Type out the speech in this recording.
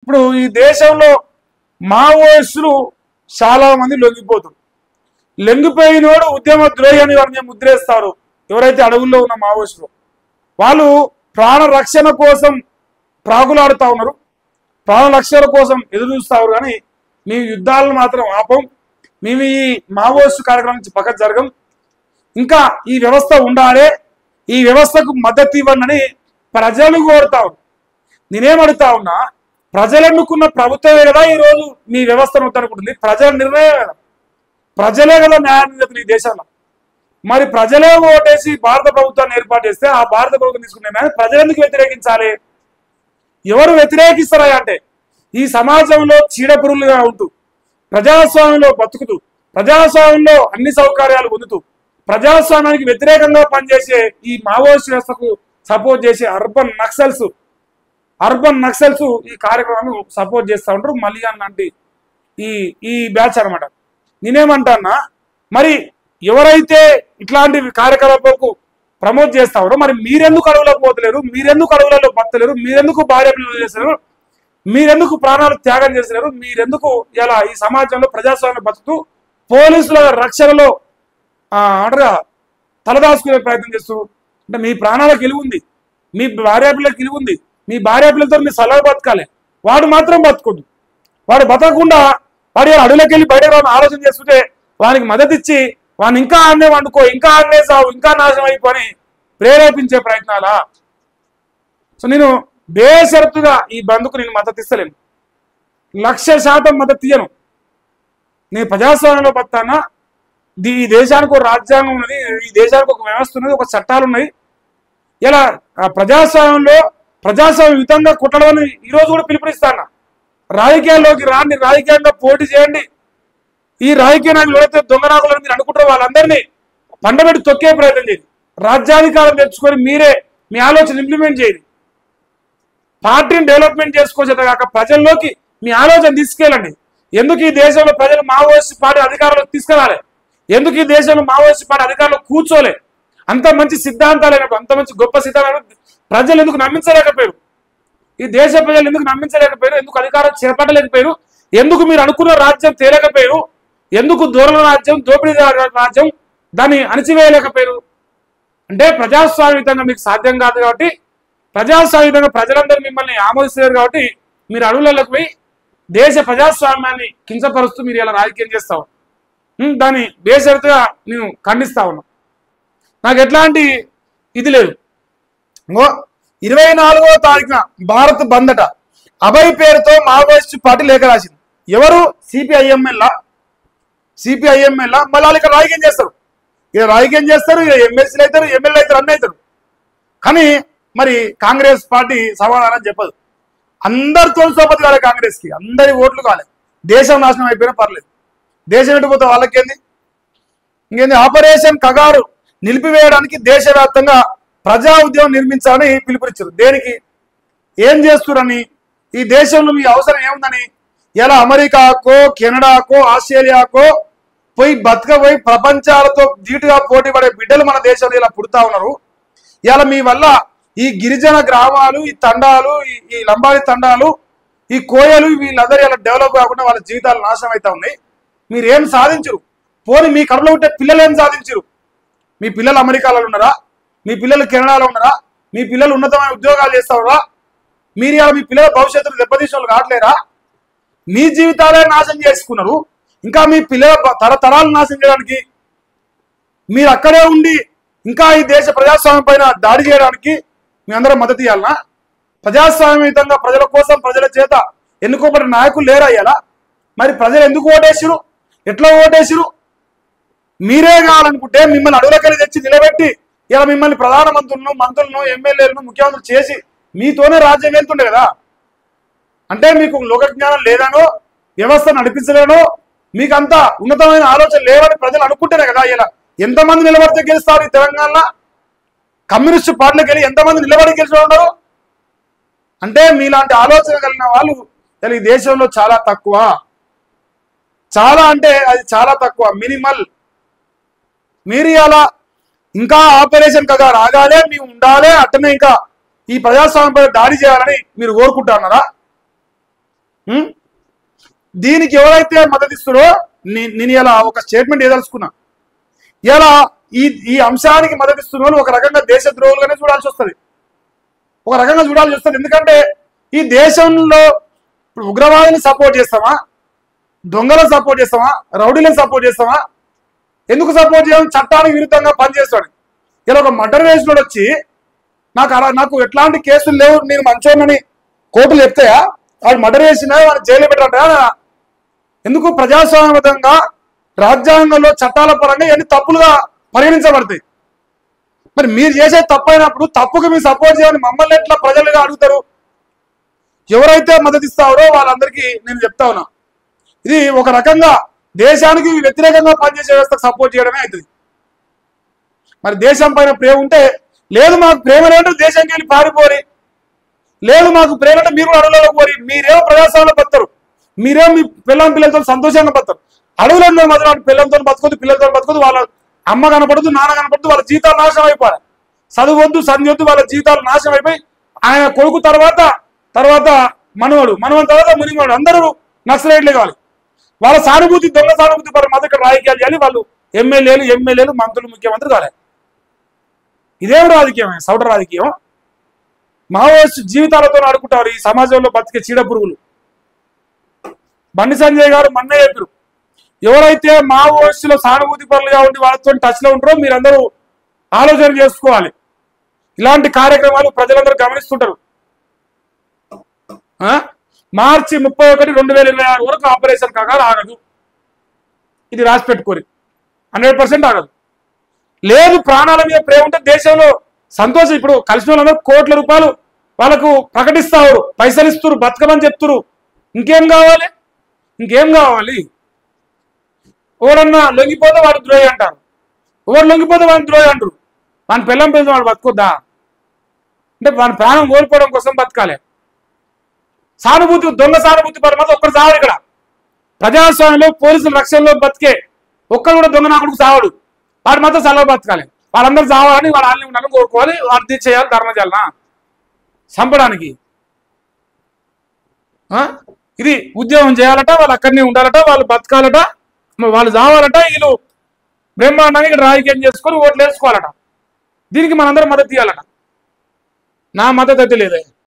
ఇప్పుడు ఈ దేశంలో మావోయిస్టులు చాలా మంది లొంగిపోతారు. లొంగిపోయినోడు ఉద్యమ ద్రోహి అని వారిని ముద్రేస్తారు. ఎవరైతే అడవుల్లో ఉన్న మావోయిస్టులు వాళ్ళు ప్రాణ రక్షణ కోసం ప్రాకులాడుతూ ఉన్నారు, ప్రాణ రక్షణ కోసం ఎదురు చూస్తారు. కానీ మీ యుద్ధాలను మాత్రం ఆపం, మేము ఈ మావోయిస్టు కార్యక్రమం నుంచి పక్కకు జరగం. ఇంకా ఈ వ్యవస్థ ఉండాలి, ఈ వ్యవస్థకు మద్దతు ఇవ్వండి అని ప్రజలను కోరుతా ఉన్నా. నేనేమడుగుతా ఉన్నా, ప్రజలు ఎన్నుకున్న ప్రభుత్వమే కదా ఈరోజు మీ వ్యవస్థను వద్దనుకుంటుంది. ప్రజల నిర్ణయం కదా, ప్రజలే కదా న్యాయ నిర్ణేతలు ఈ దేశంలో. మరి ప్రజలే ఓటేసి భారత ప్రభుత్వాన్ని ఏర్పాటు చేస్తే ఆ భారత ప్రభుత్వం తీసుకునే నిర్ణయాన్ని ప్రజలు ఎందుకు వ్యతిరేకించాలి? ఎవరు వ్యతిరేకిస్తారా అంటే ఈ సమాజంలో చీడపురుగులుగా ఉంటూ, ప్రజాస్వామ్యంలో బతుకుతూ, ప్రజాస్వామ్యంలో అన్ని సౌకర్యాలు పొందుతూ, ప్రజాస్వామ్యానికి వ్యతిరేకంగా పనిచేసే ఈ మావోయిస్ట్ వ్యవస్థకు సపోర్ట్ చేసే అర్బన్ నక్సల్స్ ఈ కార్యక్రమాన్ని సపోర్ట్ చేస్తూ ఉంటారు. మలియాన్ లాంటి ఈ బ్యాచ్ అనమాట. నేనేమంటానా, మరి ఎవరైతే ఇట్లాంటి కార్యకలాపాలకు ప్రమోట్ చేస్తారో మరి మీరెందుకు అడవులకు పోతలేరు, మీరెందుకు అడవులలో బతలేరు, మీరెందుకు భార్య పిల్లలు చేస్తారు, మీరెందుకు ప్రాణాలు త్యాగం చేస్తున్నారు, మీరెందుకు ఇలా ఈ సమాజంలో ప్రజాస్వామ్యం బతుకుతూ పోలీసుల రక్షణలో అంటారుగా తలదాచుకునే ప్రయత్నం చేస్తారు? అంటే మీ ప్రాణాలకు విలువ ఉంది, మీ భార్య పిల్లలకు విలువ ఉంది, మీ భార్య పిల్లలతో మీ సలహా బతకాలి. వాడు మాత్రం బతుకుండు. వాడు బతకకుండా వాడు అడవులకు వెళ్ళి బయటకు రావాలని ఆలోచన చేస్తుంటే వానికి మద్దతు ఇచ్చి వాడిని ఇంకా ఆడనే వండుకో, ఇంకా ఆడనే సావు, ఇంకా నాశనం అయిపోయి ప్రేరేపించే ప్రయత్నాలా? సో నేను బేషరతుగా ఈ బంద్కు నేను మద్దతు ఇస్తలేను, 100% మద్దతు ఇయ్యను. నేను ప్రజాస్వామ్యంలో బతానా, ఈ దేశానికి ఒక రాజ్యాంగం ఉన్నది, ఈ దేశానికి ఒక వ్యవస్థ ఉన్నది, ఒక చట్టాలు ఉన్నాయి. ఇలా ప్రజాస్వామ్యంలో ప్రజాస్వామ్యయుతంగా కుట్టడమని ఈరోజు కూడా పిలుపునిస్తాను. రాజకీయాల్లోకి రాండి, రాజకీయంగా పోటీ చేయండి. ఈ రాజకీయ నాయకులు ఎవరైతే దొంగనాకులని మీరు అనుకుంటారో వాళ్ళందరినీ పండబెట్టి తొక్కే ప్రయత్నం చేయండి. రాజ్యాధికారం తెచ్చుకొని మీరే మీ ఆలోచన ఇంప్లిమెంట్ చేయండి. పార్టీని డెవలప్మెంట్ చేసుకోవచ్చే కాక ప్రజల్లోకి మీ ఆలోచన తీసుకెళ్ళండి. ఎందుకు ఈ దేశంలో ప్రజలు మావోయిస్ట్ పార్టీ అధికారంలోకి తీసుకురాలి? ఎందుకు ఈ దేశంలో మావోయిస్ట్ పార్టీ అధికారంలో కూర్చోలే? అంత మంచి సిద్ధాంతాలు అయినప్పుడు, అంత మంచి గొప్ప సిద్ధాంతాలు ప్రజలు ఎందుకు నమ్మించలేకపోయారు? ఈ దేశ ప్రజలు ఎందుకు నమ్మించలేకపోయారు? ఎందుకు అధికారం చేపట్టలేకపోయారు? ఎందుకు మీరు అనుకున్న రాజ్యం తేలేకపోయారు? ఎందుకు దూరల రాజ్యం, దోపిడీ రాజ్యం దాన్ని అణిచివేయలేకపోయారు? అంటే ప్రజాస్వామ్యయుతంగా మీకు సాధ్యం కాదు కాబట్టి, ప్రజాస్వామ్యయుతంగా ప్రజలందరూ మిమ్మల్ని ఆమోదిస్తారు కాబట్టి మీరు అడవులలోకి పోయి దేశ ప్రజాస్వామ్యాన్ని కించపరుస్తూ మీరు ఇలా రాజకీయం చేస్తావు. దాన్ని బేషరతుగా నేను ఖండిస్తా ఉన్నా. నాకు ఎట్లాంటి ఇది లేదు. 24వ తారీఖున భారత్ బంద్ అట అభయ్ పేరుతో మావోయిస్ట్ పార్టీ లేఖ రాసింది. ఎవరు? సిపిఐఎంఎల్. మళ్ళీ ఇక్కడ రాజకీయం చేస్తారు, ఇక రాజకీయం చేస్తారు, ఇక ఎమ్మెల్సీలు అవుతారు, ఎమ్మెల్యే అవుతారు, అన్నీ అవుతారు. కానీ మరి కాంగ్రెస్ పార్టీ సమాధానం చెప్పదు. అందరితో సోపతి కాలే కాంగ్రెస్కి, అందరి ఓట్లు కాలే. దేశం నాశనం అయిపోయినా పర్లేదు, దేశం ఎటుపోతే వాళ్ళకేంది? ఇంకేంది? ఆపరేషన్ కగారు నిలిపివేయడానికి దేశవ్యాప్తంగా ప్రజా ఉద్యమం నిర్మించాలని పిలుపునిచ్చారు. దేనికి? ఏం చేస్తున్నారని? ఈ దేశంలో మీ అవసరం ఏముందని? ఇలా అమెరికాకో, కెనడాకో, ఆస్ట్రేలియాకో పోయి బతకపోయి ప్రపంచాలతో ధీటుగా పోటీ పడే బిడ్డలు మన దేశంలో ఇలా పుడతా ఉన్నారు. ఇలా మీ వల్ల ఈ గిరిజన గ్రామాలు, ఈ తండాలు, ఈ లంబాడి తండాలు, ఈ కోయలు వీళ్ళందరూ ఇలా డెవలప్ కాకుండా వాళ్ళ జీవితాలు నాశనం అవుతా ఉన్నాయి. మీరు ఏం సాధించరు? పోనీ మీ కడుపులో ఉంటే పిల్లలు ఏం సాధించరు? మీ పిల్లలు అమెరికాలో ఉన్నారా? మీ పిల్లలు కెనడాలో ఉన్నారా? మీ పిల్లలు ఉన్నతమైన ఉద్యోగాలు చేస్తారా? మీరు ఇలా మీ పిల్లల భవిష్యత్తును దెబ్బతీసిన వాళ్ళు కావట్లేరా? మీ జీవితాలే నాశనం చేసుకున్నారు, ఇంకా మీ పిల్లల తరతరాలు నాశనం చేయడానికి మీరు అక్కడే ఉండి ఇంకా ఈ దేశ ప్రజాస్వామ్యం పైన దాడి చేయడానికి మీ అందరం మద్దతు ఇవ్వాలనా? ప్రజాస్వామ్యయుతంగా ప్రజల కోసం ప్రజల చేత ఎన్నుకోబడిన నాయకులు లేరా ఇయ్యాలా? మరి ప్రజలు ఎందుకు ఓటేసిరు? ఎట్లా ఓటేసిరు? మీరే కావాలనుకుంటే మిమ్మల్ని అడవులకెళ్ళి తెచ్చి నిలబెట్టి ఇలా మిమ్మల్ని ప్రధానమంత్రులను, మంత్రులను, ఎమ్మెల్యేలను, ముఖ్యమంత్రులు చేసి మీతోనే రాజ్యం వెళ్తుండే కదా. అంటే మీకు లోక జ్ఞానం లేదనో, వ్యవస్థ నడిపించలేనో, మీకు అంత ఉన్నతమైన ఆలోచన లేవని ప్రజలు అనుకుంటేనే కదా. ఇలా ఎంతమంది నిలబడితే గెలుస్తారు ఈ తెలంగాణలో? కమ్యూనిస్టు పార్టీలకు వెళ్ళి ఎంతమంది నిలబడి గెలిచి ఉన్నారు? అంటే మీలాంటి ఆలోచన కలిగిన వాళ్ళు ఈ దేశంలో చాలా తక్కువ. చాలా అంటే అది చాలా తక్కువ, మినిమల్. మీరు అలా ఇంకా ఆపరేషన్ కగా రాగాలే, మేము ఉండాలి, అట్టనే ఇంకా ఈ ప్రజాస్వామ్యంపై దాడి చేయాలని మీరు కోరుకుంటున్నారా? దీనికి ఎవరైతే మద్దతు ఇస్తారో నేను ఇలా ఒక స్టేట్మెంట్ ఏదలుచుకున్నా, ఇలా ఈ అంశానికి మద్దతు ఇస్తున్న ఒక రకంగా దేశ ద్రోహులుగానే చూడాల్సి వస్తుంది, ఒక రకంగా చూడాల్సి వస్తుంది. ఎందుకంటే ఈ దేశంలో ఇప్పుడు ఉగ్రవాదులను సపోర్ట్ చేస్తామా, దొంగలను సపోర్ట్ చేస్తామా, రౌడీలను సపోర్ట్ చేస్తామా? ఎందుకు సపోర్ట్ చేయడం? చట్టానికి విరుద్ధంగా పనిచేస్తాడు. ఇలా ఒక మర్డర్ చేసినోడు వచ్చి నాకు ఎట్లాంటి కేసులు లేవు, నేను మంచోనని కోర్టులు చెప్తాయా? వాడు మర్డర్ చేసినా వాడు జైలు పెట్టాడా? ఎందుకు? ప్రజాస్వామ్యబద్ధంగా రాజ్యాంగంలో చట్టాల పరంగా ఇవన్నీ తప్పులుగా పరిగణించబడతాయి. మరి మీరు చేసే తప్పైనప్పుడు తప్పుకు మీరు సపోర్ట్ చేయాలని మమ్మల్ని ఎట్లా ప్రజలుగా అడుగుతారు? ఎవరైతే మద్దతు ఇస్తారో వాళ్ళందరికీ నేను చెప్తా ఉన్నా, ఇది ఒక రకంగా దేశానికి వ్యతిరేకంగా పనిచేసే వ్యవస్థకు సపోర్ట్ చేయడమే అవుతుంది. మరి దేశం పైన ప్రేమ ఉంటే, లేదు మాకు ప్రేమ లేదంటే దేశానికి వెళ్ళి పారిపోరి, లేదు మాకు ప్రేమ అంటే మీరు అడవులలో పోరి, మీరేమో ప్రజాస్వామ్యంలో బతారు, మీరేమో మీ పిల్లలతో సంతోషంగా బతారు. అడవులలో మాత్రం పిల్లలతో బతకొద్దు, పిల్లలతో బతకొద్దు, వాళ్ళ అమ్మ కనపడదు, నాన్న కనపడదు, వాళ్ళ జీవితాలు నాశనం అయిపోవాలి. చదువొద్దు, సంధి వద్దు, వాళ్ళ జీవితాలు నాశనం అయిపోయి ఆయన కొడుకు తర్వాత మనవడు తర్వాత మునివాడు అందరూ నక్సలైట్లే కావాలి. వాళ్ళ సానుభూతి, దొంగ సానుభూతి పర మాత్రం ఇక్కడ రాజకీయాలు చేయాలి. వాళ్ళు ఎమ్మెల్యేలు మంత్రులు, ముఖ్యమంత్రి కావాలి. ఇదేం రాజకీయం? సౌట రాజకీయం. మావోయిస్టు జీవితాలతో ఆడుకుంటారు ఈ సమాజంలో బతికే చీడ పురుగులు. బండి సంజయ్ గారు మొన్నే చెప్పారు, ఎవరైతే మావోయిస్టులో సానుభూతి పరులుగా ఉండి వాళ్ళతో టచ్ లో ఉంటారో మీరందరూ ఆలోచన చేసుకోవాలి. ఇలాంటి కార్యక్రమాలు ప్రజలందరూ గమనిస్తుంటారు. మార్చి 31, 2026 వరకు ఆపరేషన్ కాగా ఆగదు. ఇది రాసి పెట్టుకోరు, 100% ఆగదు. లేదు ప్రాణాల మీద ప్రేమ ఉంటే దేశంలో సంతోషం. ఇప్పుడు కలిసిన వాళ్ళందరూ కోట్ల రూపాయలు వాళ్ళకు ప్రకటిస్తారు, పైసలు ఇస్తారు, బతకమని చెప్తురు. ఇంకేం కావాలి? ఎవడన్నా లొంగిపోతే వాడు ద్రోహి అంటారు, ఎవరు లొంగిపోతే వాడిని ద్రోహి అంటారు. వాని పిల్లం పిల్లలు వాడు బతుకొద్దా? అంటే వాని ప్రాణం కోల్పోవడం కోసం బతకాలి. సానుభూతి, దొంగ సానుభూతి పరమాత్మ ఒక్కడు సావడు. ఇక్కడ ప్రజాస్వామ్యంలో పోలీసుల రక్షణలో బతికే ఒక్కడు కూడా దొంగ నాకుడు సావడు. వాడు మాత్రం సెలవు బతకాలి. వాళ్ళందరూ సావాలని వాడు ఆల్ని ఉండాలని కోరుకోవాలి. వాడు చేయాలి, ధర్మ చేయాలనా చంపడానికి? ఇది ఉద్యోగం చేయాలట, వాళ్ళు అక్కడనే ఉండాలట, వాళ్ళు బతకాలట, వాళ్ళు చావాలట, వీళ్ళు బ్రహ్మాండంగా ఇక్కడ రాజకీయం చేసుకొని ఓట్లు వేసుకోవాలట. దీనికి మనందరం మద్దతు ఇవ్వాలట. నా మద్దతు అయితే లేదే.